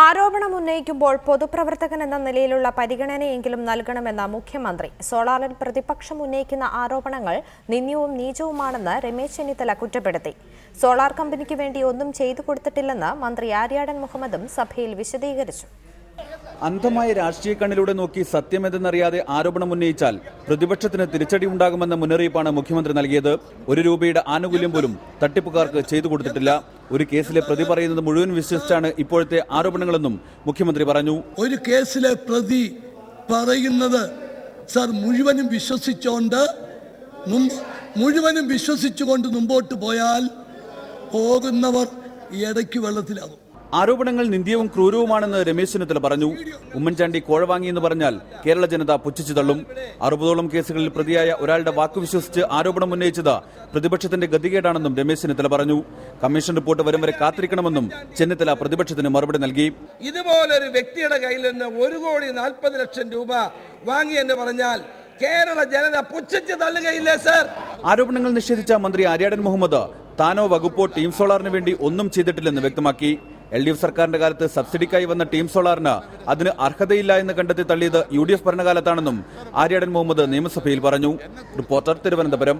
ആരോപണം ഉന്നയിക്കുമ്പോൾ പൊതുപ്രവർത്തകൻ എന്ന നിലയിലുള്ള പരിഗണനയെങ്കിലും നൽകണമെന്ന മുഖ്യമന്ത്രി. സോളാറിൽ പ്രതിപക്ഷം ഉന്നയിക്കുന്ന ആരോപണങ്ങൾ നിന്ദ്യവും നീചവുമാണെന്ന് രമേശ് ചെന്നിത്തല കുറ്റപ്പെടുത്തി. സോളാർ കമ്പനിക്ക് വേണ്ടി ഒന്നും ചെയ്തു കൊടുത്തിട്ടില്ലെന്ന് മന്ത്രി ആര്യാടൻ മുഹമ്മദും സഭയിൽ വിശദീകരിച്ചു. അന്ധമായ രാഷ്ട്രീയ കണ്ണിലൂടെ നോക്കി സത്യമെന്തെന്നറിയാതെ ആരോപണം ഉന്നയിച്ചാൽ പ്രതിപക്ഷത്തിന് തിരിച്ചടി ഉണ്ടാകുമെന്ന മുന്നറിയിപ്പാണ് മുഖ്യമന്ത്രി നൽകിയത്. ₹1 ആനുകൂല്യം പോലും തട്ടിപ്പുകാർക്ക് ചെയ്തു കൊടുത്തിട്ടില്ല. ഒരു കേസിലെ പ്രതി പറയുന്നത് മുഴുവൻ വിശ്വസിച്ചാണ് ഇപ്പോഴത്തെ ആരോപണങ്ങളെന്നും മുഖ്യമന്ത്രി പറഞ്ഞു. ഒരു കേസിലെ പ്രതി പറയുന്നത് മുഴുവനും വിശ്വസിച്ചുകൊണ്ട് മുമ്പോട്ട് പോയാൽ പോകുന്നവർ ഇടയ്ക്ക് വെള്ളത്തിലാകും. ആരോപണങ്ങൾ നിന്ദ്യവും ക്രൂരവുമാണെന്ന് രമേശ് ചെന്നിത്തല പറഞ്ഞു. ഉമ്മൻചാണ്ടി കോഴ വാങ്ങിയെന്ന് പറഞ്ഞാൽ കേരള ജനത പുച്ഛിച്ചു തള്ളും. 60ഓളം കേസുകളിൽ പ്രതിയായ ഒരാളുടെ വാക്കു വിശ്വസിച്ച് ആരോപണം ഉന്നയിച്ചത് പ്രതിപക്ഷത്തിന്റെ ഗതികേടാണെന്നും രമേശ് ചെന്നിത്തല പറഞ്ഞു. കമ്മീഷൻ റിപ്പോർട്ട് വരും വരെ കാത്തിരിക്കണമെന്നും ചെന്നിത്തല പ്രതിപക്ഷത്തിന് മറുപടി നൽകി. ഇതുപോലൊരു വ്യക്തിയുടെ കയ്യിൽ നിന്ന് ₹1,40,00,000 വാങ്ങിയെന്ന് പറഞ്ഞാൽ കേരള ജനത പുച്ഛിച്ചു തള്ളുകയില്ലേ സർ? ആരോപണങ്ങൾ നിഷേധിച്ച മന്ത്രി ആര്യാടൻ മുഹമ്മദ് താനോ വകുപ്പോ ടീം സോളാറിന് വേണ്ടി ഒന്നും ചെയ്തിട്ടില്ലെന്ന് വ്യക്തമാക്കി. LDF സർക്കാരിന്റെ കാലത്ത് സബ്സിഡിക്കായി വന്ന ടീം സോളാറിന് അതിന് അർഹതയില്ല എന്ന് കണ്ടെത്തി തള്ളിയത് UDF ഭരണകാലത്താണെന്നും ആര്യാടൻ മുഹമ്മദ് നിയമസഭയിൽ പറഞ്ഞു. റിപ്പോർട്ടർ, തിരുവനന്തപുരം.